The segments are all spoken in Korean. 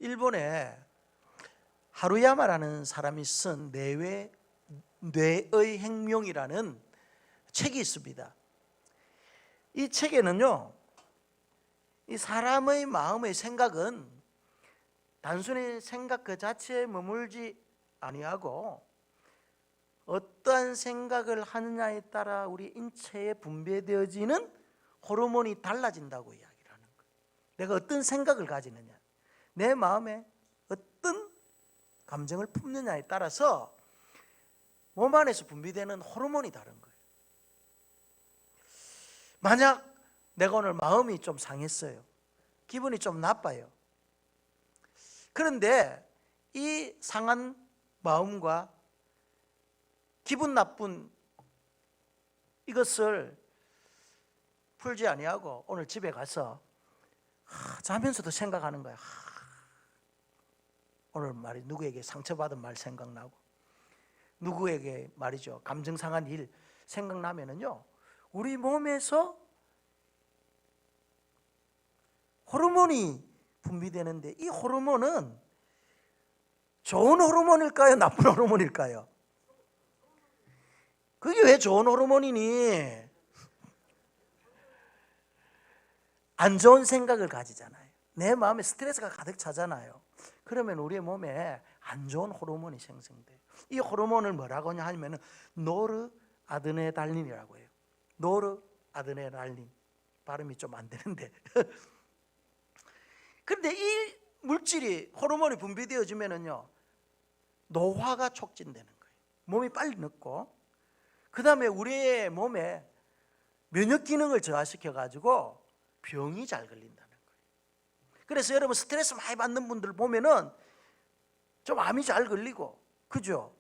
일본에 하루야마라는 사람이 쓴 뇌의 행명이라는 책이 있습니다. 이 책에는요, 이 사람의 마음의 생각은 단순히 생각 그 자체에 머물지 아니하고 어떠한 생각을 하느냐에 따라 우리 인체에 분비되어지는 호르몬이 달라진다고 이야기를 하는 거예요. 내가 어떤 생각을 가지느냐, 내 마음에 어떤 감정을 품느냐에 따라서 몸 안에서 분비되는 호르몬이 다른 거예요. 만약 내가 오늘 마음이 좀 상했어요, 기분이 좀 나빠요. 그런데 이 상한 마음과 기분 나쁜 이것을 풀지 아니하고 오늘 집에 가서 자면서도 생각하는 거야. 오늘 말이 누구에게 상처받은 말 생각나고, 누구에게 말이죠 감정 상한 일 생각나면은요, 우리 몸에서 호르몬이 분비되는데, 이 호르몬은 좋은 호르몬일까요, 나쁜 호르몬일까요? 그게 왜 좋은 호르몬이니? 안 좋은 생각을 가지잖아요. 내 마음에 스트레스가 가득 차잖아요. 그러면 우리의 몸에 안 좋은 호르몬이 생성돼요. 이 호르몬을 뭐라고 하냐면 노르아드레날린이라고 해요. 노르아드레날린, 발음이 좀 안 되는데 그런데 이 물질이, 호르몬이 분비되어지면은요, 노화가 촉진되는 거예요. 몸이 빨리 늙고, 그 다음에 우리의 몸에 면역 기능을 저하시켜 가지고 병이 잘 걸린다는 거예요. 그래서 여러분 스트레스 많이 받는 분들 보면은 좀 암이 잘 걸리고, 그죠?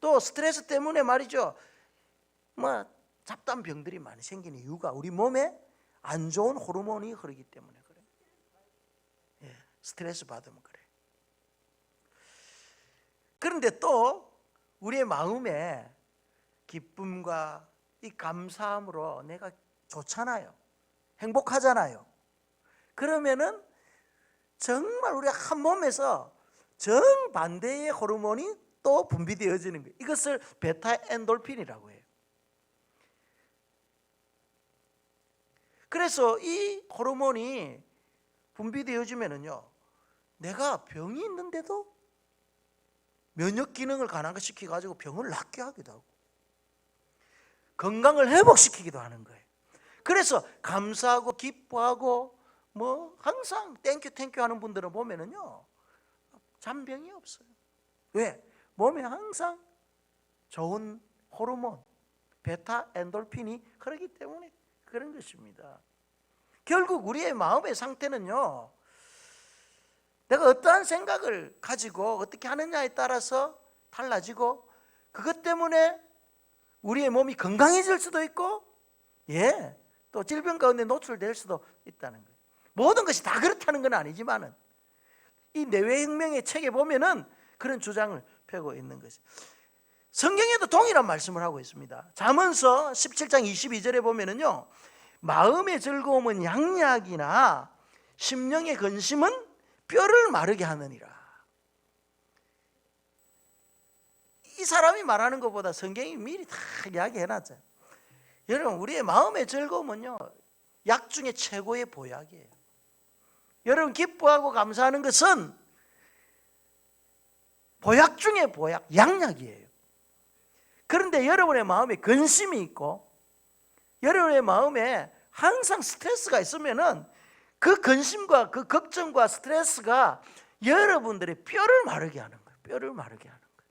또 스트레스 때문에 말이죠, 뭐 잡다한 병들이 많이 생기는 이유가 우리 몸에 안 좋은 호르몬이 흐르기 때문에 그래요. 예, 스트레스 받으면 그래. 그런데 또 우리의 마음에 기쁨과 이 감사함으로 내가 좋잖아요, 행복하잖아요. 그러면은 정말 우리 한 몸에서 정반대의 호르몬이 또 분비되어지는 거예요. 이것을 베타 엔돌핀이라고 해요. 그래서 이 호르몬이 분비되어지면은요, 내가 병이 있는데도 면역 기능을 강화시켜 가지고 병을 낫게 하기도 하고 건강을 회복시키기도 하는 거예요. 그래서 감사하고 기뻐하고 뭐 항상 땡큐 하는 분들을 보면은요, 잔병이 없어요. 왜? 몸에 항상 좋은 호르몬 베타 엔돌핀이 흐르기 때문에 그런 것입니다. 결국 우리의 마음의 상태는요, 내가 어떠한 생각을 가지고 어떻게 하느냐에 따라서 달라지고, 그것 때문에 우리의 몸이 건강해질 수도 있고, 또 질병 가운데 노출될 수도 있다는 거예요. 모든 것이 다 그렇다는 건 아니지만은 이 뇌외혁명의 책에 보면은 그런 주장을 펴고 있는 것이, 성경에도 동일한 말씀을 하고 있습니다. 잠언서 17장 22절에 보면은요, 마음의 즐거움은 양약이나 심령의 근심은 뼈를 마르게 하느니라. 이 사람이 말하는 것보다 성경이 미리 다 이야기해놨잖아요. 여러분, 우리의 마음의 즐거움은요, 약 중에 최고의 보약이에요. 여러분, 기뻐하고 감사하는 것은 보약 중에 보약, 양약이에요. 그런데 여러분의 마음에 근심이 있고, 여러분의 마음에 항상 스트레스가 있으면은 그 근심과 그 걱정과 스트레스가 여러분들의 뼈를 마르게 하는 거예요. 뼈를 마르게 하는 거예요.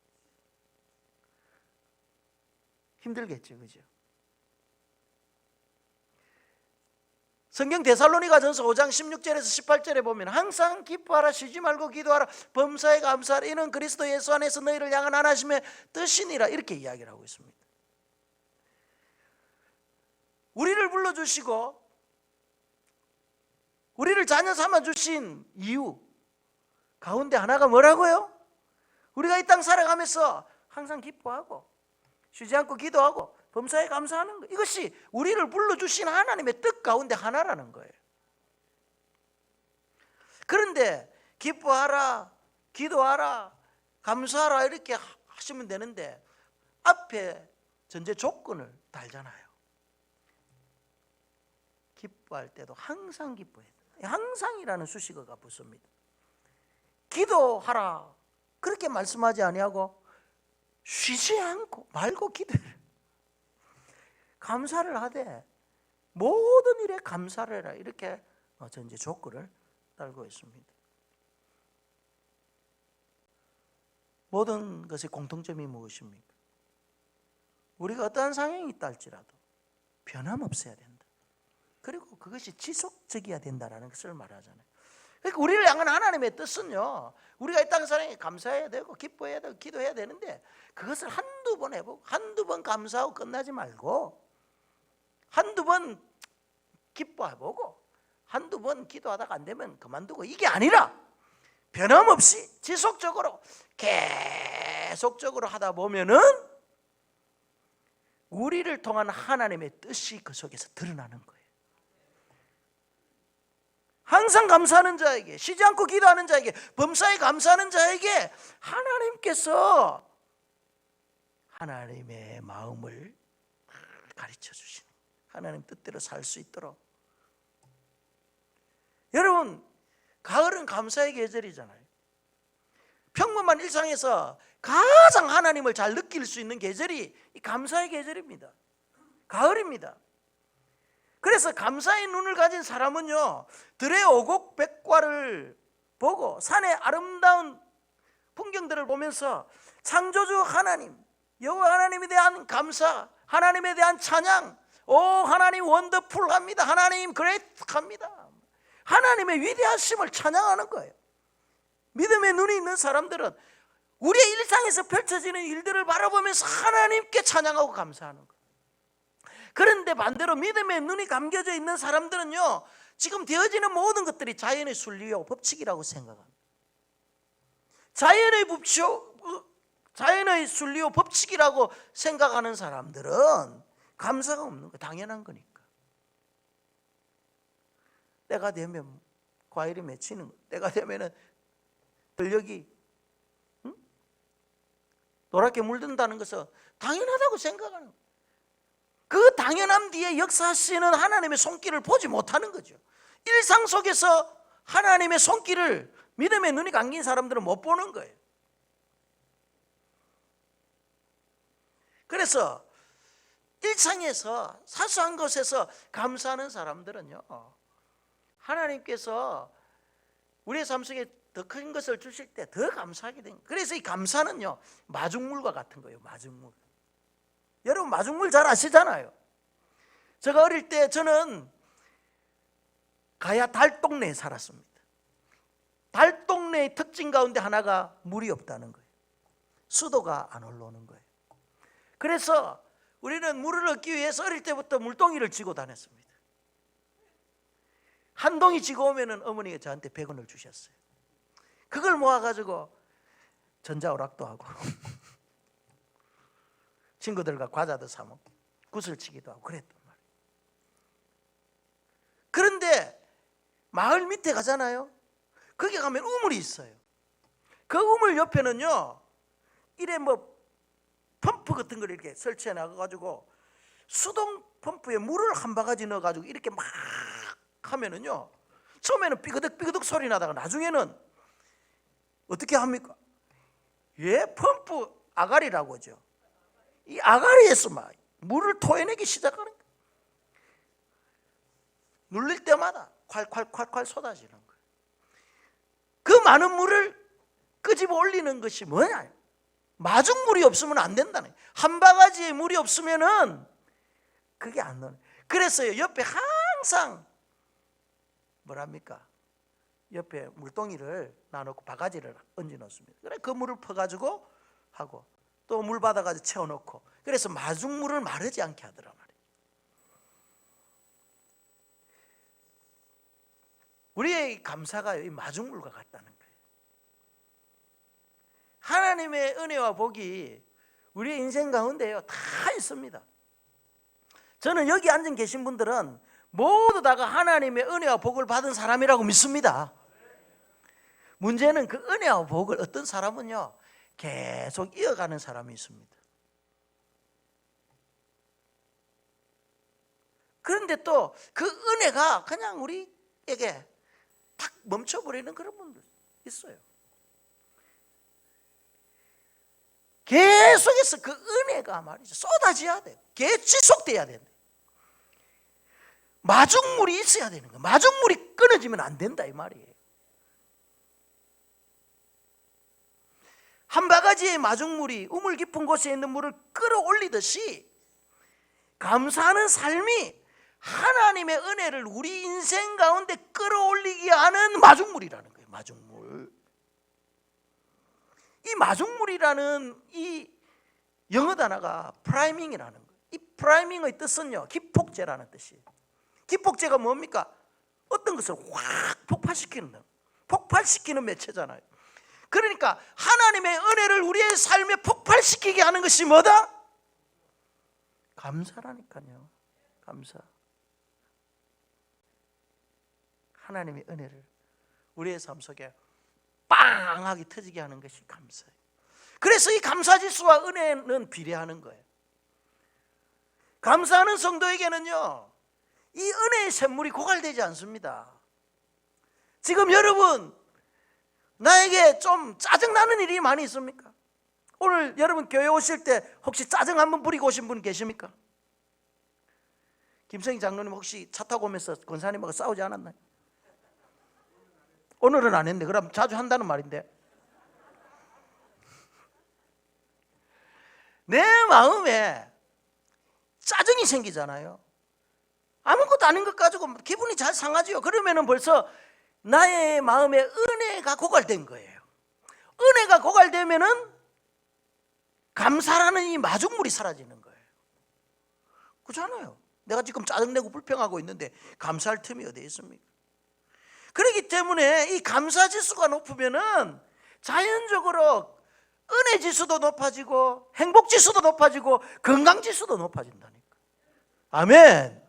힘들겠죠, 그죠? 성경 데살로니가전서 5장 16절에서 18절에 보면 항상 기뻐하라, 쉬지 말고 기도하라, 범사에 감사하라, 이는 그리스도 예수 안에서 너희를 향한 하나님의 뜻이니라, 이렇게 이야기를 하고 있습니다. 우리를 불러주시고 우리를 자녀 삼아주신 이유 가운데 하나가 뭐라고요? 우리가 이 땅 살아가면서 항상 기뻐하고 쉬지 않고 기도하고 범사에 감사하는 것, 이것이 우리를 불러주신 하나님의 뜻 가운데 하나라는 거예요. 그런데 기뻐하라, 기도하라, 감사하라 이렇게 하시면 되는데 앞에 전제 조건을 달잖아요. 기뻐할 때도 항상 기뻐해야 된다. 항상이라는 수식어가 붙습니다. 기도하라 그렇게 말씀하지 아니하고 쉬지 않고 말고 기도해라. 감사를 하되 모든 일에 감사를 해라 이렇게 전제 조건을 달고 있습니다. 모든 것의 공통점이 무엇입니까? 우리가 어떠한 상황이 있다 할지라도 변함없어야 된다. 그리고 그것이 지속적이어야 된다는 것을 말하잖아요. 그러니까 우리를 향한 하나님의 뜻은요, 우리가 이 땅 사랑에 감사해야 되고 기뻐해야 되고 기도해야 되는데 그것을 한두 번 해보고 한두 번 감사하고 끝나지 말고 한두 번 기뻐해보고 한두 번 기도하다가 안 되면 그만두고 이게 아니라 변함없이 지속적으로 계속적으로 하다 보면은 우리를 통한 하나님의 뜻이 그 속에서 드러나는 거예요. 항상 감사하는 자에게, 쉬지 않고 기도하는 자에게, 범사에 감사하는 자에게 하나님께서 하나님의 마음을 가르쳐 주시는, 하나님 뜻대로 살 수 있도록. 여러분, 가을은 감사의 계절이잖아요. 평범한 일상에서 가장 하나님을 잘 느낄 수 있는 계절이 이 감사의 계절입니다. 가을입니다. 그래서 감사의 눈을 가진 사람은요, 들의 오곡백과를 보고 산의 아름다운 풍경들을 보면서 창조주 하나님, 여호와 하나님에 대한 감사, 하나님에 대한 찬양, 오 하나님 원더풀합니다, 하나님 그레이트합니다, 하나님의 위대하심을 찬양하는 거예요. 믿음의 눈이 있는 사람들은 우리의 일상에서 펼쳐지는 일들을 바라보면서 하나님께 찬양하고 감사하는 거예요. 그런데 반대로 믿음의 눈이 감겨져 있는 사람들은요, 지금 되어지는 모든 것들이 자연의 순리요 법칙이라고 생각합니다. 자연의 순리요 법칙이라고 생각하는 사람들은 감사가 없는 거예요. 당연한 거니까. 때가 되면 과일이 맺히는 거, 때가 되면은 권력이 노랗게 물든다는 것은 당연하다고 생각하는 거예요. 그 당연함 뒤에 역사하시는 하나님의 손길을 보지 못하는 거죠. 일상 속에서 하나님의 손길을 믿음의 눈이 감긴 사람들은 못 보는 거예요. 그래서 일상에서 사소한 것에서 감사하는 사람들은요, 하나님께서 우리의 삶 속에 더 큰 것을 주실 때 더 감사하게 됩니다. 그래서 이 감사는요, 마중물과 같은 거예요. 마중물. 여러분 마중물 잘 아시잖아요. 제가 어릴 때 저는 가야 달동네에 살았습니다. 달동네의 특징 가운데 하나가 물이 없다는 거예요. 수도가 안 올라오는 거예요. 그래서 우리는 물을 얻기 위해서 어릴 때부터 물동이를 쥐고 다녔습니다. 한 동이 쥐고 오면은 어머니가 저한테 100원을 주셨어요. 그걸 모아가지고 전자오락도 하고 친구들과 과자도 사 먹고 구슬치기도 하고 그랬단 말이에요. 그런데 마을 밑에 가잖아요. 거기 가면 우물이 있어요. 그 우물 옆에는요, 이래 뭐 펌프 같은 걸 이렇게 설치해 놔가지고 수동 펌프에 물을 한 바가지 넣어가지고 이렇게 막 하면은요, 처음에는 삐그덕 소리 나다가 나중에는 어떻게 합니까? 펌프 아가리라고 하죠. 이 아가리에서 막 물을 토해내기 시작하는 거예요. 눌릴 때마다 콸콸콸콸 쏟아지는 거예요. 그 많은 물을 끄집어 올리는 것이 뭐냐? 마중물이 없으면 안 된다는 거예요. 한 바가지의 물이 없으면은 그게 안 나와요. 그래서요, 옆에 항상 뭐랍니까? 옆에 물동이를 놔놓고 바가지를 얹어 놓습니다. 그래 그 물을 퍼가지고 하고 또 물 받아가지고 채워놓고, 그래서 마중물을 마르지 않게 하더라 말이에요. 우리의 감사가 이 마중물과 같다는 거예요. 하나님의 은혜와 복이 우리의 인생 가운데요 다 있습니다. 저는 여기 앉은 계신 분들은 모두 다가 하나님의 은혜와 복을 받은 사람이라고 믿습니다. 문제는 그 은혜와 복을 어떤 사람은요 계속 이어가는 사람이 있습니다. 그런데 또 그 은혜가 그냥 우리에게 탁 멈춰버리는 그런 분들 있어요. 계속해서 그 은혜가 말이죠 쏟아져야 돼요. 지속돼야 된다. 마중물이 있어야 되는 거예요. 마중물이 끊어지면 안 된다 이 말이에요. 한 바가지의 마중물이 우물 깊은 곳에 있는 물을 끌어올리듯이 감사하는 삶이 하나님의 은혜를 우리 인생 가운데 끌어올리게 하는 마중물이라는 거예요. 마중물. 이 마중물이라는 이 영어 단어가 프라이밍이라는 거예요. 이 프라이밍의 뜻은요 기폭제라는 뜻이에요. 기폭제가 뭡니까? 어떤 것을 확 폭발시키는 매체잖아요. 그러니까 하나님의 은혜를 우리의 삶에 폭발시키게 하는 것이 뭐다? 감사라니까요. 감사. 하나님의 은혜를 우리의 삶 속에 빵하게 터지게 하는 것이 감사예요. 그래서 이 감사지수와 은혜는 비례하는 거예요. 감사하는 성도에게는요 이 은혜의 샘물이 고갈되지 않습니다. 지금 여러분 나에게 좀 짜증나는 일이 많이 있습니까? 오늘 여러분 교회 오실 때 혹시 짜증 한번 부리고 오신 분 계십니까? 김성희 장로님 혹시 차 타고 오면서 권사님하고 싸우지 않았나요? 오늘은 안 했네. 그럼 자주 한다는 말인데 내 마음에 짜증이 생기잖아요. 아무것도 아닌 것 가지고 기분이 잘 상하지요. 그러면은 벌써 나의 마음에 은혜가 고갈된 거예요. 은혜가 고갈되면은 감사라는 이 마중물이 사라지는 거예요. 그렇잖아요. 내가 지금 짜증내고 불평하고 있는데 감사할 틈이 어디 있습니까? 그렇기 때문에 이 감사 지수가 높으면은 자연적으로 은혜 지수도 높아지고 행복 지수도 높아지고 건강 지수도 높아진다니까. 아멘.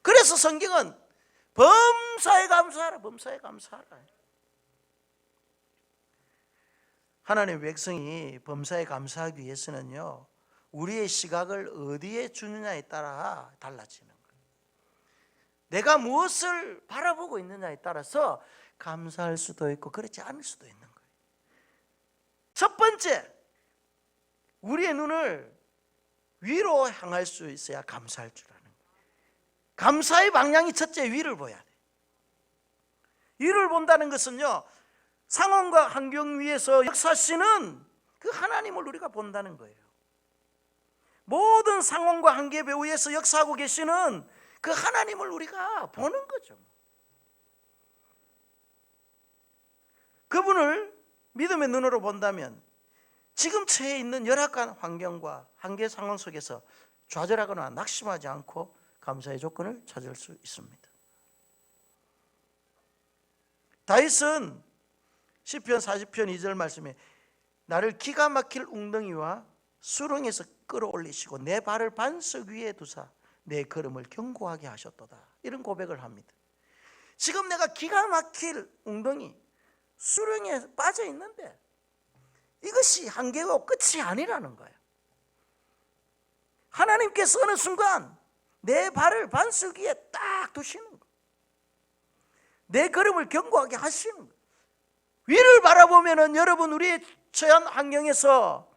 그래서 성경은 범사에 감사하라, 범사에 감사하라. 하나님의 백성이 범사에 감사하기 위해서는요 우리의 시각을 어디에 주느냐에 따라 달라지는 거예요. 내가 무엇을 바라보고 있느냐에 따라서 감사할 수도 있고 그렇지 않을 수도 있는 거예요. 첫 번째, 우리의 눈을 위로 향할 수 있어야 감사할 줄 아는 거예요. 감사의 방향이 첫째 위를 봐야 돼요. 위를 본다는 것은요 상황과 환경 위에서 역사하시는 그 하나님을 우리가 본다는 거예요. 모든 상황과 환경 위에서 역사하고 계시는 그 하나님을 우리가 보는 거죠. 그분을 믿음의 눈으로 본다면 지금 처해 있는 열악한 환경과 한계 상황 속에서 좌절하거나 낙심하지 않고 감사의 조건을 찾을 수 있습니다. 다윗은 시편 40편 2절 말씀에 나를 기가 막힐 웅덩이와 수렁에서 끌어올리시고 내 발을 반석 위에 두사 내 걸음을 견고하게 하셨도다. 이런 고백을 합니다. 지금 내가 기가 막힐 웅덩이 수렁에 빠져 있는데 이것이 한계가 끝이 아니라는 거예요. 하나님께서 어느 순간 내 발을 반석 위에 딱 두시는 거예요. 내 걸음을 견고하게 하시는 거예요. 위를 바라보면은 여러분 우리의 처한 환경에서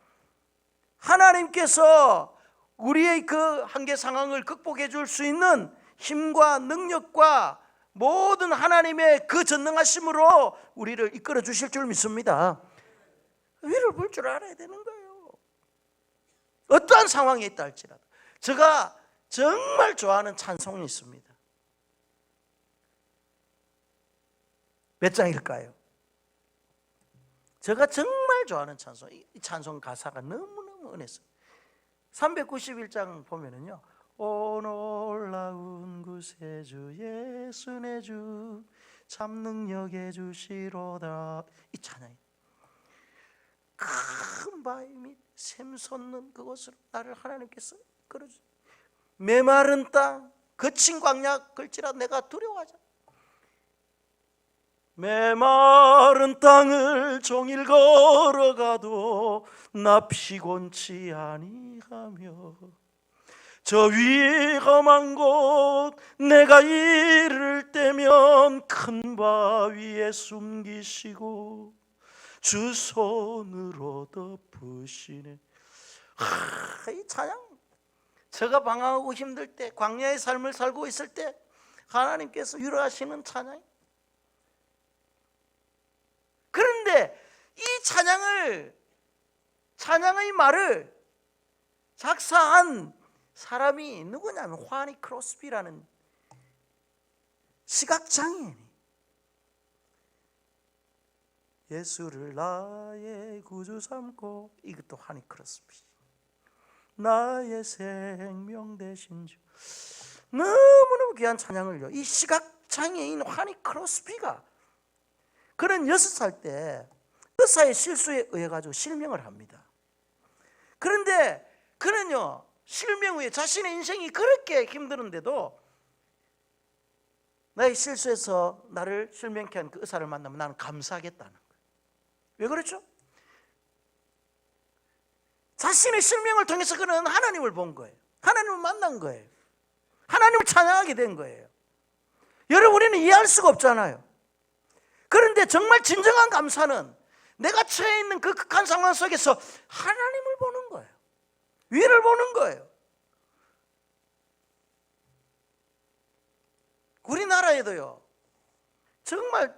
하나님께서 우리의 그 한계 상황을 극복해 줄 수 있는 힘과 능력과 모든 하나님의 그 전능하심으로 우리를 이끌어 주실 줄 믿습니다. 위를 볼 줄 알아야 되는 거예요. 어떠한 상황에 있다 할지라도. 제가 정말 좋아하는 찬송이 있습니다. 몇 장일까요? 제가 정말 좋아하는 찬송, 이 찬송 가사가 너무너무 은혜스러워요. 391장 보면은요, 오 놀라운 구세주 예수 내 주 참 능력의 주시로다. 이 찬양이 큰 바위 및 샘솟는 그곳으로 나를 하나님께서 끌어주. 메마른 땅 거친 광야 걸지라도 내가 두려워하지 않아. 메마른 땅을 종일 걸어가도 나 피곤치 아니하며 저 위에 험한 곳 내가 이를 때면 큰 바위에 숨기시고 주 손으로 덮으시네. 이 찬양, 제가 방황하고 힘들 때, 광야의 삶을 살고 있을 때 하나님께서 위로하시는 찬양. 그런데 이 찬양의 말을 작사한 사람이 누구냐면 후아니 크로스비라는 시각장애인이 예수를 나의 구주 삼고, 이것도 후아니 크로스비, 나의 생명 되신 주. 너무너무 귀한 찬양을요, 이 시각장애인 후아니 크로스비가 그는 6살 때 의사의 실수에 의해 가지고 실명을 합니다. 그런데 그는요, 실명 후에 자신의 인생이 그렇게 힘드는데도 나의 실수에서 나를 실명케 한 그 의사를 만나면 나는 감사하겠다는 거예요. 왜 그렇죠? 자신의 실명을 통해서 그는 하나님을 본 거예요. 하나님을 만난 거예요. 하나님을 찬양하게 된 거예요. 여러분, 우리는 이해할 수가 없잖아요. 그런데 정말 진정한 감사는 내가 처해 있는 그 극한 상황 속에서 하나님을 보는 거예요. 위를 보는 거예요. 우리나라에도요, 정말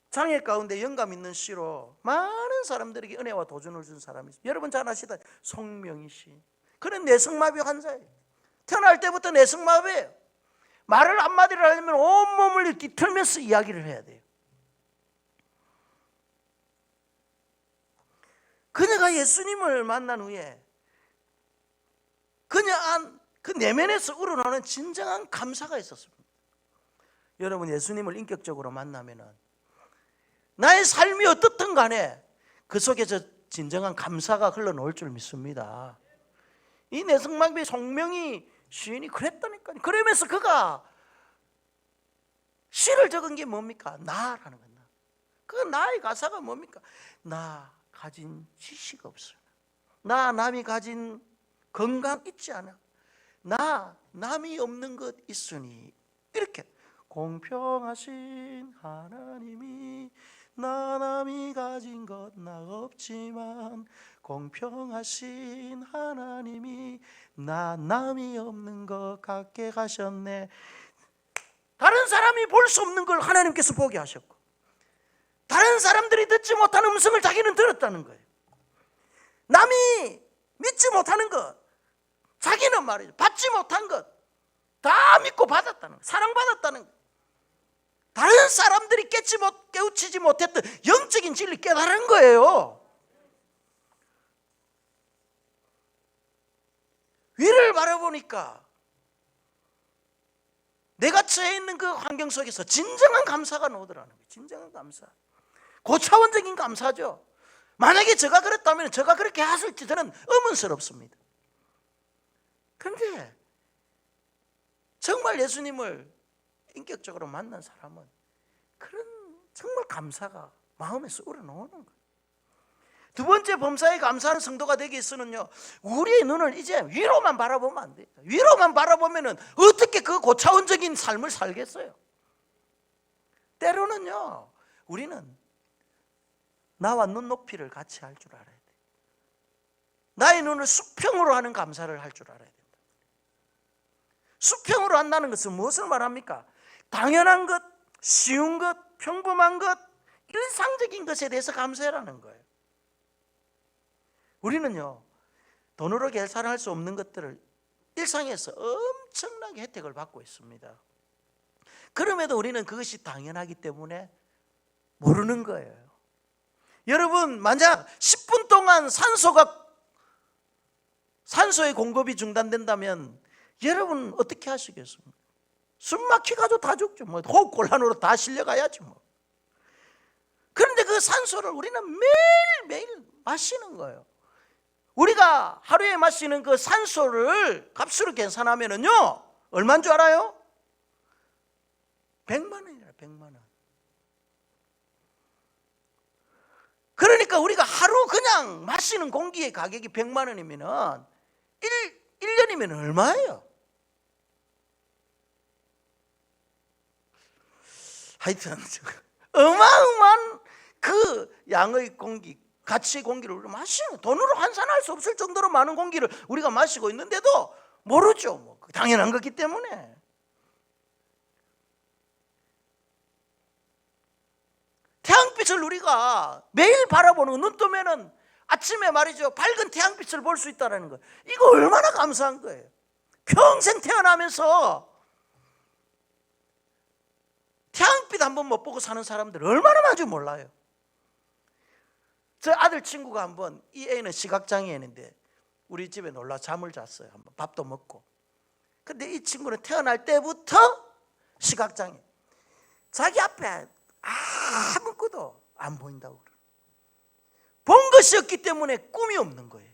장애 가운데 영감 있는 시로 많은 사람들에게 은혜와 도전을 준 사람이 있어요. 여러분 잘 아시다, 송명희 씨. 그는 내성마비 환자예요. 태어날 때부터 내성마비예요. 말을 한마디를 하려면 온몸을 뒤틀면서 이야기를 해야 돼요. 그녀가 예수님을 만난 후에 그녀 안 그 내면에서 우러나오는 진정한 감사가 있었습니다. 여러분, 예수님을 인격적으로 만나면은 나의 삶이 어떻든 간에 그 속에서 진정한 감사가 흘러나올 줄 믿습니다. 이 내성마비 송명희 시인이 그랬다니까요. 그러면서 그가 시를 적은 게 뭡니까? 나라는 거야. 그 나의 가사가 뭡니까? 나 가진 지식 없어. 나 남이 가진 건강 있지 않아. 나 남이 없는 것 있으니. 이렇게 공평하신 하나님이 나 남이 가진 것 나 없지만 공평하신 하나님이 나 남이 없는 것 갖게 하셨네. 다른 사람이 볼 수 없는 걸 하나님께서 보게 하셨고, 다른 사람들이 듣지 못한 음성을 자기는 들었다는 거예요. 남이 믿지 못하는 것, 자기는 말이죠, 받지 못한 것 다 믿고 받았다는 거예요. 사랑받았다는 거예요. 다른 사람들이 깨우치지 못했던 영적인 진리 깨달은 거예요. 위를 바라보니까 내가 처해 있는 그 환경 속에서 진정한 감사가 나오더라는 거예요. 진정한 감사, 고차원적인 감사죠. 만약에 제가 그랬다면 제가 그렇게 했을지 저는 의문스럽습니다. 그런데 정말 예수님을 인격적으로 만난 사람은 그런 정말 감사가 마음에서 우러나오는 거예요. 두 번째, 범사에 감사하는 성도가 되기 위해서는요, 우리의 눈을 이제 위로만 바라보면 안 돼요. 위로만 바라보면은 어떻게 그 고차원적인 삶을 살겠어요? 때로는요, 우리는 나와 눈높이를 같이 할 줄 알아야 돼요. 나의 눈을 수평으로 하는 감사를 할 줄 알아야 된다. 수평으로 한다는 것은 무엇을 말합니까? 당연한 것, 쉬운 것, 평범한 것, 일상적인 것에 대해서 감사해라는 거예요. 우리는요, 돈으로 계산할 수 없는 것들을 일상에서 엄청나게 혜택을 받고 있습니다. 그럼에도 우리는 그것이 당연하기 때문에 모르는 거예요. 여러분, 만약 10분 동안 산소의 공급이 중단된다면 여러분 어떻게 하시겠습니까? 숨 막혀가지고 다 죽죠. 호흡곤란으로 다 실려가야지 뭐. 그런데 그 산소를 우리는 매일매일 마시는 거예요. 우리가 하루에 마시는 그 산소를 값으로 계산하면은요, 얼마인 줄 알아요? 100만 원이에요. 100만 원. 그냥 마시는 공기의 가격이 100만 원이면 1년이면 얼마예요? 하여튼 어마어마한 그 양의 공기, 가치의 공기를 우리가 마시는, 돈으로 환산할 수 없을 정도로 많은 공기를 우리가 마시고 있는데도 모르죠. 뭐 당연한 거기 때문에. 태양빛을 우리가 매일 바라보는, 눈 뜨면은 아침에 말이죠, 밝은 태양빛을 볼 수 있다는 거, 이거 얼마나 감사한 거예요. 평생 태어나면서 태양빛 한번 못 보고 사는 사람들 얼마나 많은지 몰라요. 저 아들 친구가 한번, 이 애는 시각장애인인데 우리 집에 놀러 잠을 잤어요. 한번 밥도 먹고. 근데 이 친구는 태어날 때부터 시각장애, 자기 앞에 아무것도 안 보인다고 그래요. 본 것이 없기 때문에 꿈이 없는 거예요.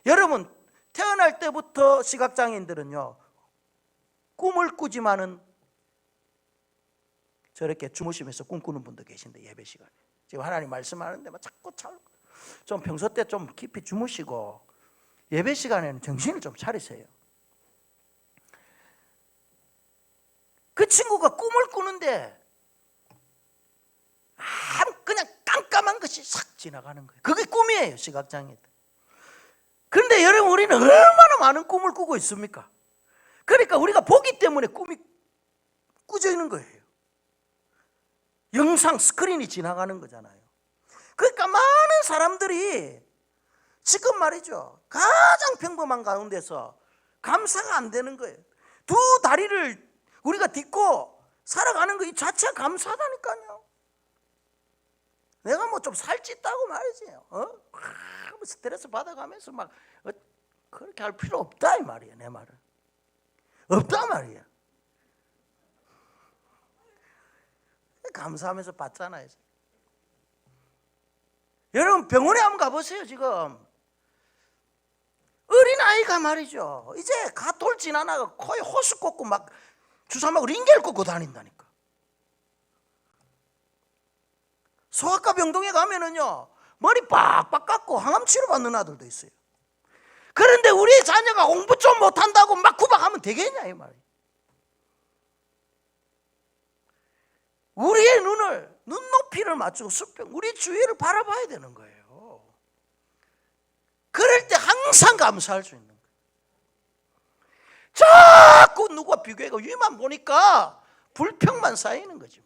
여러분, 태어날 때부터 시각장애인들은요, 꿈을 꾸지만은 저렇게 주무시면서 꿈꾸는 분도 계신데, 예배 시간에 지금 하나님 말씀하는데 막 자꾸 좀 평소 때 좀 깊이 주무시고 예배 시간에는 정신을 좀 차리세요. 그 친구가 꿈을 꾸는데 그냥 깜깜한 것이 싹 지나가는 거예요. 그게 꿈이에요, 시각장애들. 그런데 여러분, 우리는 얼마나 많은 꿈을 꾸고 있습니까? 그러니까 우리가 보기 때문에 꿈이 꾸져 있는 거예요. 영상 스크린이 지나가는 거잖아요. 그러니까 많은 사람들이 지금 말이죠, 가장 평범한 가운데서 감사가 안 되는 거예요. 두 다리를 우리가 딛고 살아가는 거 이 자체가 감사하다니까요. 내가 뭐 좀 살찐다고 말이지, 스트레스 받아가면서 막 그렇게 할 필요 없다 이 말이야. 내 말은 없다 말이야. 감사하면서 받잖아요. 여러분, 병원에 한번 가보세요. 지금 어린아이가 말이죠, 이제 돌 지나나가 코에 호수 꽂고 막 주사 맞고 링겔 꽂고 다닌다니까. 소아과 병동에 가면은요, 머리 빡빡 깎고 항암 치료 받는 아들도 있어요. 그런데 우리 자녀가 공부 좀 못한다고 막 구박하면 되겠냐 이 말이에요. 우리의 눈높이를 맞추고 수평, 우리 주위를 바라봐야 되는 거예요. 그럴 때 항상 감사할 수 있는 거예요. 자꾸 누구와 비교하고 위만 보니까 불평만 쌓이는 거죠.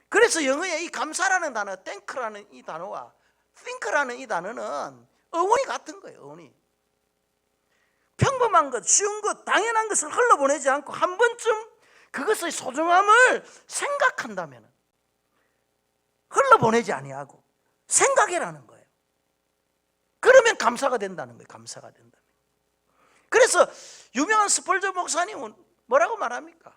그래서 영어에 이 감사라는 단어, thank라는 이 단어와 think라는 이 단어는 어원이 같은 거예요. 어원이 평범한 것, 쉬운 것, 당연한 것을 흘러보내지 않고 한 번쯤 그것의 소중함을 생각한다면, 흘러보내지 아니하고 생각해라는 거예요. 그러면 감사가 된다는 거예요. 감사가 된다면. 그래서 유명한 스펄전 목사님은 뭐라고 말합니까?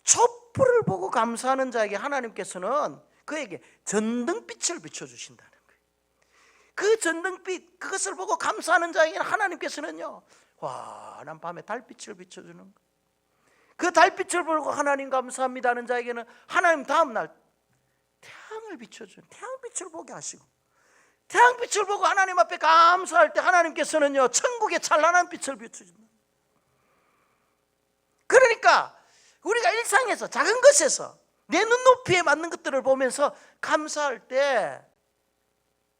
촛불을 보고 감사하는 자에게 하나님께서는 그에게 전등빛을 비춰주신다는 거예요. 그 전등빛, 그것을 보고 감사하는 자에게 하나님께서는요, 환한 밤에 달빛을 비춰주는 거예요. 그 달빛을 보고 하나님 감사합니다 하는 자에게는 하나님 다음날 태양을 비춰주는, 태양빛을 보게 하시고, 태양빛을 보고 하나님 앞에 감사할 때 하나님께서는요, 천국의 찬란한 빛을 비춰준다. 그러니까 우리가 일상에서 작은 것에서 내 눈높이에 맞는 것들을 보면서 감사할 때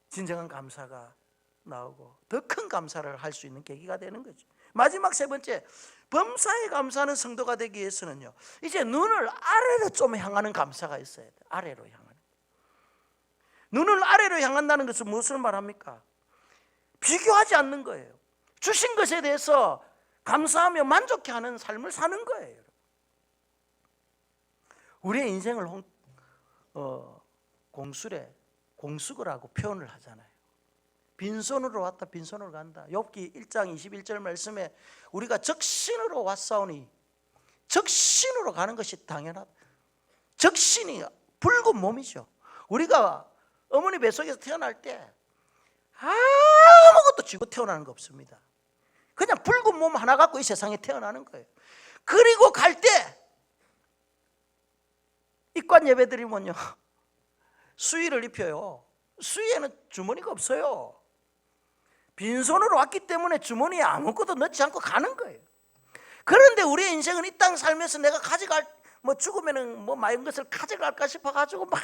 진정한 감사가 나오고 더 큰 감사를 할 수 있는 계기가 되는 거죠. 마지막 세 번째, 범사에 감사하는 성도가 되기 위해서는요, 이제 눈을 아래로 좀 향하는 감사가 있어야 돼요. 아래로 향하는. 눈을 아래로 향한다는 것은 무엇을 말합니까? 비교하지 않는 거예요. 주신 것에 대해서 감사하며 만족해하는 삶을 사는 거예요. 우리의 인생을 공수거라고 표현을 하잖아요. 빈손으로 왔다 빈손으로 간다. 욥기 1장 21절 말씀에 우리가 적신으로 왔사오니, 적신으로 가는 것이 당연하다. 적신이 붉은 몸이죠. 우리가 어머니 뱃속에서 태어날 때 아무것도 쥐고 태어나는 거 없습니다. 그냥 붉은 몸 하나 갖고 이 세상에 태어나는 거예요. 그리고 갈 때 이 입관 예배 드리면요 수의를 입혀요. 수의에는 주머니가 없어요. 빈손으로 왔기 때문에 주머니에 아무것도 넣지 않고 가는 거예요. 그런데 우리의 인생은 이 땅 살면서 내가 가져갈 죽으면은 많은 것을 가져갈까 싶어가지고 막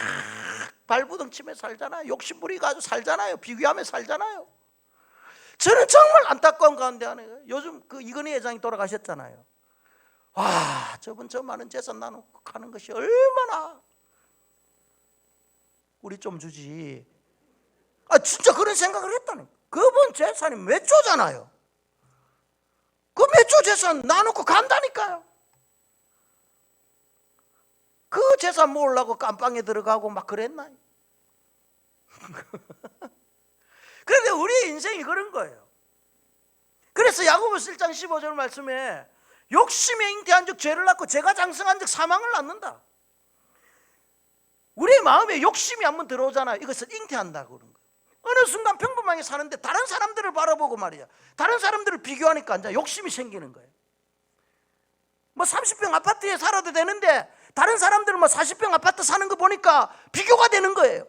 발부둥치며 살잖아요. 욕심 부리가지고 살잖아요. 비교하며 살잖아요. 저는 정말 안타까운 가운데 하나가 요즘 그 이건희 회장이 돌아가셨잖아요. 와, 저분 저 많은 재산 나누고 가는 것이 얼마나 우리 좀 주지. 진짜 그런 생각을 했다니. 그분 재산이 몇 조잖아요. 그 몇 조 재산 나누고 간다니까요. 그 재산 모으려고 깜빵에 들어가고 막 그랬나요? 그런데 우리의 인생이 그런 거예요. 그래서 야고보서 1장 15절 말씀에 욕심에 잉태한 즉 죄를 낳고 죄가 장성한 즉 사망을 낳는다. 우리의 마음에 욕심이 한번 들어오잖아요. 이것을 잉태한다고 그런 거예요. 어느 순간 평범하게 사는데 다른 사람들을 바라보고 말이야, 다른 사람들을 비교하니까 이제 욕심이 생기는 거예요. 30평 아파트에 살아도 되는데 다른 사람들은 40평 아파트 사는 거 보니까 비교가 되는 거예요.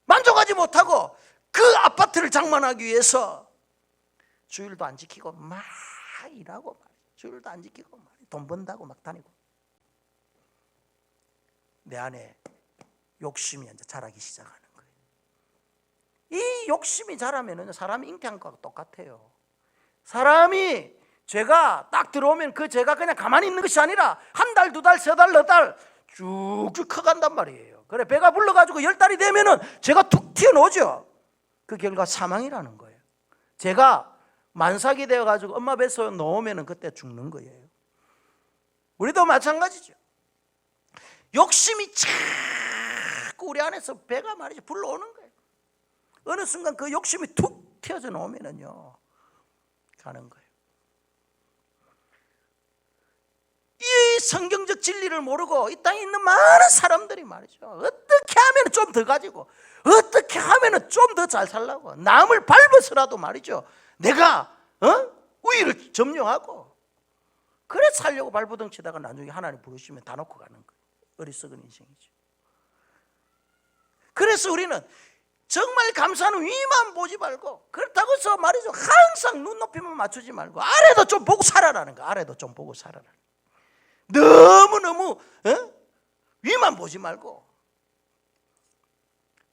만족하지 못하고 그 아파트를 장만하기 위해서 주일도 안 지키고 막 일하고 주일도 안 지키고 돈 번다고 막 다니고, 내 안에 욕심이 이제 자라기 시작하는 거예요. 이 욕심이 자라면 사람이 잉태한 것과 똑같아요. 사람이 죄가 딱 들어오면 그 죄가 그냥 가만히 있는 것이 아니라 한 달, 두 달, 세 달, 네 달 쭉쭉 커간단 말이에요. 그래, 배가 불러가지고 10달이 되면은 죄가 툭 튀어나오죠. 그 결과 사망이라는 거예요. 죄가 만삭이 되어가지고 엄마 뱃속에 넣으면은 그때 죽는 거예요. 우리도 마찬가지죠. 욕심이 자꾸 우리 안에서 배가 말이죠 불러오는 거예요. 어느 순간 그 욕심이 툭 튀어져 나오면은요 가는 거예요. 이 성경적 진리를 모르고 이 땅에 있는 많은 사람들이 말이죠, 어떻게 하면 좀 더 가지고 어떻게 하면 좀 더 잘 살라고 남을 밟아서라도 말이죠 내가 우위를 점령하고 그래 살려고 발버둥치다가 나중에 하나님 부르시면 다 놓고 가는 거예요. 어리석은 인생이죠. 그래서 우리는 정말 감사하는 위만 보지 말고, 그렇다고 해서 말이죠 항상 눈높이만 맞추지 말고 아래도 좀 보고 살아라는 거. 아래도 좀 보고 살아라는 거. 너무너무 위만 보지 말고.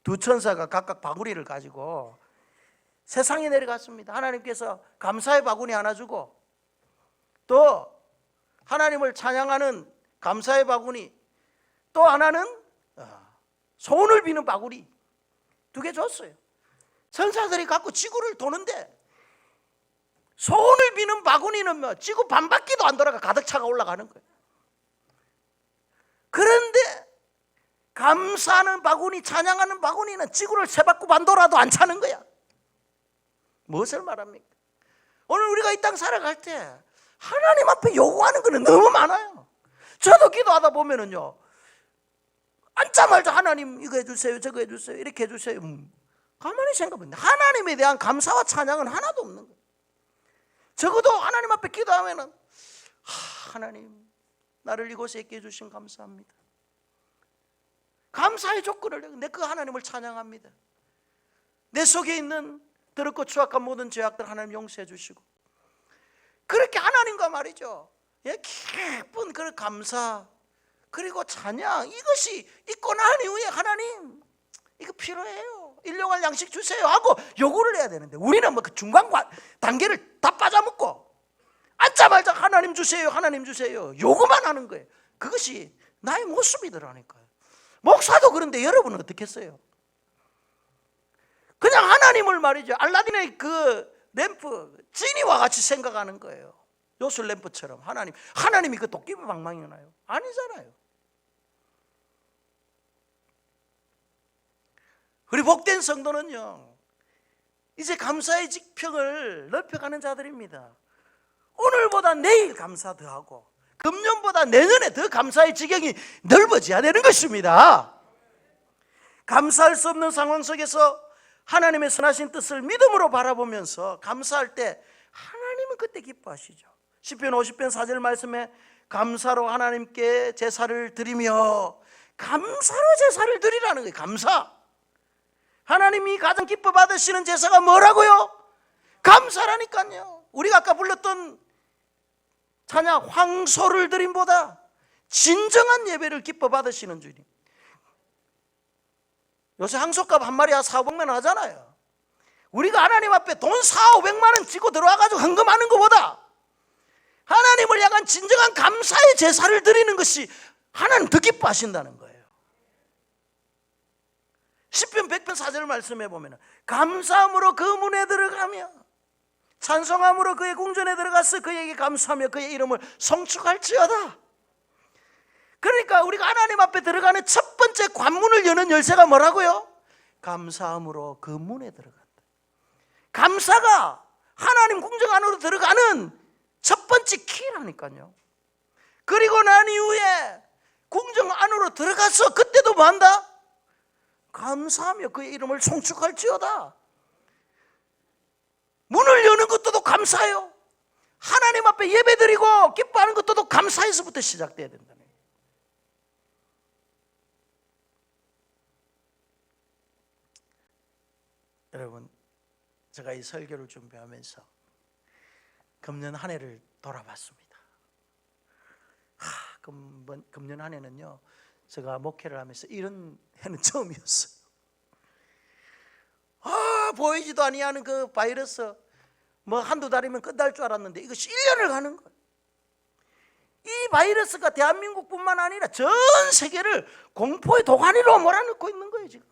두 천사가 각각 바구니를 가지고 세상에 내려갔습니다. 하나님께서 감사의 바구니 하나 주고 또 하나님을 찬양하는 감사의 바구니, 또 하나는 소원을 비는 바구니 두 개 줬어요. 천사들이 갖고 지구를 도는데 소원을 비는 바구니는 지구 반바퀴도 안 돌아가 가득 차가 올라가는 거예요. 그런데 감사하는 바구니, 찬양하는 바구니는 지구를 세 바퀴 반 돌아도 안 차는 거야. 무엇을 말합니까? 오늘 우리가 이 땅 살아갈 때 하나님 앞에 요구하는 거는 너무 많아요. 저도 기도하다 보면은요 앉자마자 하나님 이거 해주세요, 저거 해주세요, 이렇게 해주세요. 가만히 생각해보면 하나님에 대한 감사와 찬양은 하나도 없는 거예요. 적어도 하나님 앞에 기도하면은 하나님 나를 이곳에 있게 해주신 감사합니다. 감사의 조건을 내 그 하나님을 찬양합니다. 내 속에 있는 더럽고 추악한 모든 죄악들 하나님 용서해 주시고, 그렇게 하나님과 말이죠 기쁜 그 감사 그리고 찬양, 이것이 있고 난 이후에 하나님 이거 필요해요, 일용할 양식 주세요 하고 요구를 해야 되는데, 우리는 그 중간 단계를 다 빠져먹고 앉자마자 하나님 주세요, 하나님 주세요 요구만 하는 거예요. 그것이 나의 모습이더라니까요. 목사도 그런데 여러분은 어떻게 했어요? 그냥 하나님을 말이죠 알라딘의 그 램프 지니와 같이 생각하는 거예요. 요술 램프처럼 하나님이 그 도끼비 방망이나요? 아니잖아요. 우리 복된 성도는요 이제 감사의 지평을 넓혀가는 자들입니다. 오늘보다 내일 감사 더 하고 금년보다 내년에 더 감사의 지경이 넓어져야 되는 것입니다. 감사할 수 없는 상황 속에서 하나님의 선하신 뜻을 믿음으로 바라보면서 감사할 때 하나님은 그때 기뻐하시죠. 시편 50편 4절 말씀에 감사로 하나님께 제사를 드리며, 감사로 제사를 드리라는 거예요. 감사. 하나님이 가장 기뻐 받으시는 제사가 뭐라고요? 감사라니까요. 우리가 아까 불렀던 찬양 황소를 드림보다 진정한 예배를 기뻐 받으시는 주님. 요새 황소값 한 마리 4,500만 원 하잖아요. 우리가 하나님 앞에 돈 4,500만 원 쥐고 들어와가지고 헌금하는 것보다 하나님을 향한 진정한 감사의 제사를 드리는 것이 하나님 더 기뻐하신다는 거예요. 시편 100편 4절 말씀해 보면 감사함으로 그 문에 들어가며 찬송함으로 그의 궁전에 들어가서 그에게 감사하며 그의 이름을 송축할지어다. 그러니까 우리가 하나님 앞에 들어가는 첫 번째 관문을 여는 열쇠가 뭐라고요? 감사함으로 그 문에 들어간다. 감사가 하나님 궁정 안으로 들어가는 첫 번째 키라니까요. 그리고 난 이후에 궁정 안으로 들어가서 그때도 뭐 한다? 감사하며 그의 이름을 송축할지어다. 문을 여는 것도 감사요. 하나님 앞에 예배드리고 기뻐하는 것도 감사에서부터 시작돼야 된다는 거예요. 여러분, 제가 이 설교를 준비하면서 금년 한 해를 돌아봤습니다. 금년 한 해는요, 제가 목회를 하면서 이런 해는 처음이었어요. 보이지도 아니하는 그 바이러스 뭐 한두 달이면 끝날 줄 알았는데 이것이 1년을 가는 거예요. 이 바이러스가 대한민국뿐만 아니라 전 세계를 공포의 도가니로 몰아넣고 있는 거예요. 지금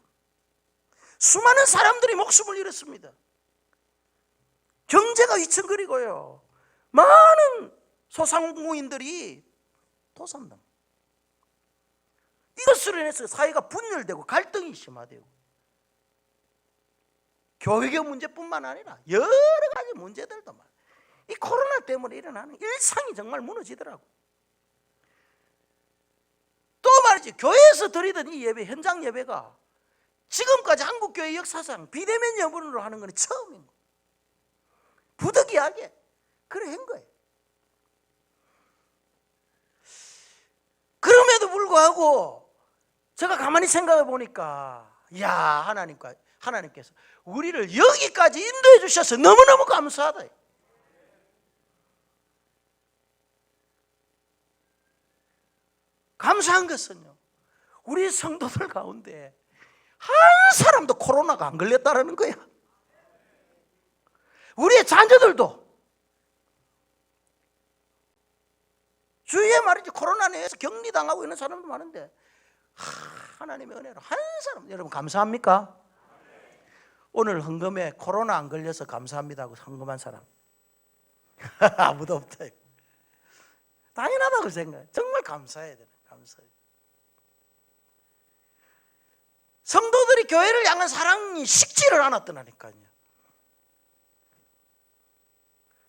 수많은 사람들이 목숨을 잃었습니다. 경제가 휘청거리고요, 많은 소상공인들이 도산당. 이것으로 인해서 사회가 분열되고 갈등이 심화되고, 교육의 문제뿐만 아니라 여러 가지 문제들도 많아요. 이 코로나 때문에 일어나는 일상이 정말 무너지더라고. 또 말이지, 교회에서 드리던 이 예배, 현장 예배가 지금까지 한국교회 역사상 비대면 여부로 하는 건 처음인 거예요. 부득이하게 그래 한 거예요. 그럼에도 불구하고 제가 가만히 생각해 보니까, 야, 하나님께서 우리를 여기까지 인도해 주셔서 너무너무 감사하다. 감사한 것은요, 우리 성도들 가운데 한 사람도 코로나가 안 걸렸다라는 거야. 우리의 자녀들도 주위에 말이지 코로나 내에서 격리당하고 있는 사람도 많은데 하나님의 은혜로 한 사람, 여러분 감사합니까? 오늘 헌금에 코로나 안 걸려서 감사합니다 하고 헌금한 사람 아무도 없다. 당연하다고 생각해. 정말 감사해야 되는, 감사해. 성도들이 교회를 향한 사랑이 식지를 않았더라니까요.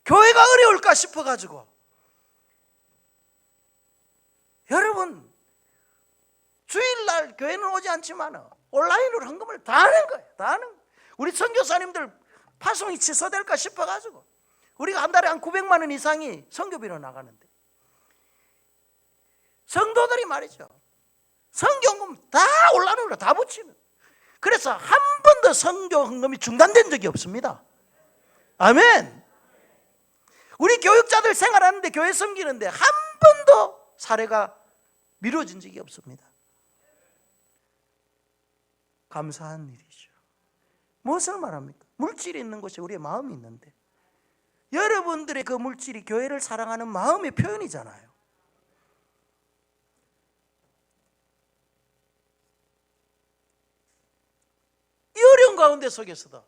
교회가 어려울까 싶어가지고. 여러분, 주일날 교회는 오지 않지만 온라인으로 헌금을 다 하는 거예요. 다 하는 거예요. 우리 선교사님들 파송이 취소될까 싶어가지고 우리가 한 달에 한 900만 원 이상이 선교비로 나가는데, 성도들이 말이죠, 선교헌금 다 온라인으로 다 붙이는. 그래서 한 번도 선교 헌금이 중단된 적이 없습니다. 아멘. 우리 교육자들 생활하는데, 교회 섬기는데 한 번도 사례가 미뤄진 적이 없습니다. 감사한 일이죠. 무엇을 말합니까? 물질이 있는 곳에 우리의 마음이 있는데, 여러분들의 그 물질이 교회를 사랑하는 마음의 표현이잖아요. 이 어려운 가운데 속에서도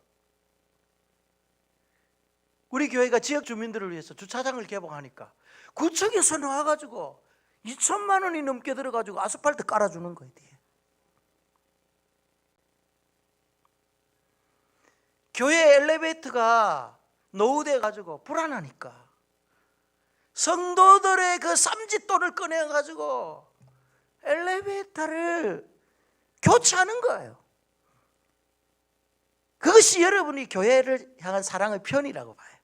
우리 교회가 지역 주민들을 위해서 주차장을 개방하니까 구청에서 나와가지고 2천만 원이 넘게 들어가지고 아스팔트 깔아주는 거예요. 뒤에. 교회 엘리베이터가 노후돼가지고 불안하니까 성도들의 그 쌈짓돈을 꺼내가지고 엘리베이터를 교체하는 거예요. 그것이 여러분이 교회를 향한 사랑의 표현이라고 봐요.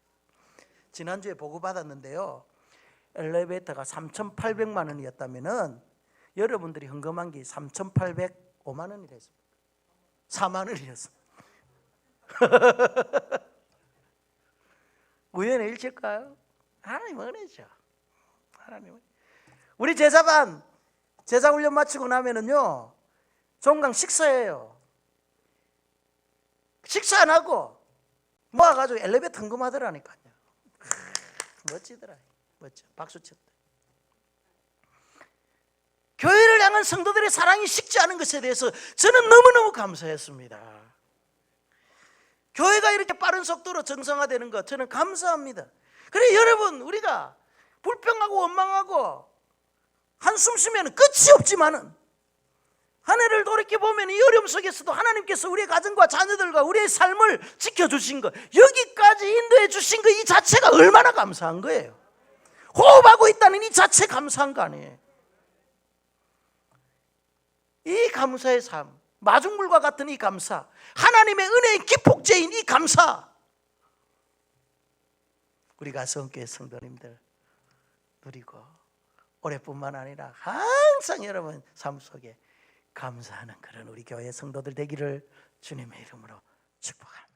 지난주에 보고받았는데요, 엘리베이터가 3,800만 원이었다면은 여러분들이 헌금한 게 3,805만 원이랬습니다. 4만 원이었습니다. 우연의 일치일까요? 하나님 은혜죠. 하나님 은혜. 우리 제자반 제자 훈련 마치고 나면은요 종강 식사예요. 식사 안 하고 모아가지고 엘리베이터 헌금하더라니까요. 멋지더라. 멋져. 박수 쳤다. 교회를 향한 성도들의 사랑이 식지 않은 것에 대해서 저는 너무너무 감사했습니다. 교회가 이렇게 빠른 속도로 정상화되는 것 저는 감사합니다. 그래 여러분 우리가 불평하고 원망하고 한숨 쉬면 끝이 없지만은 한 해를 돌이켜보면 이 어려움 속에서도 하나님께서 우리의 가정과 자녀들과 우리의 삶을 지켜주신 것, 여기까지 인도해 주신 것 이 자체가 얼마나 감사한 거예요. 호흡하고 있다는 이 자체 감사한 거 아니에요. 이 감사의 삶, 마중물과 같은 이 감사, 하나님의 은혜의 기폭제인 이 감사, 우리가 성교회 성도님들 누리고 올해뿐만 아니라 항상 여러분 삶 속에 감사하는 그런 우리 교회 성도들 되기를 주님의 이름으로 축복합니다.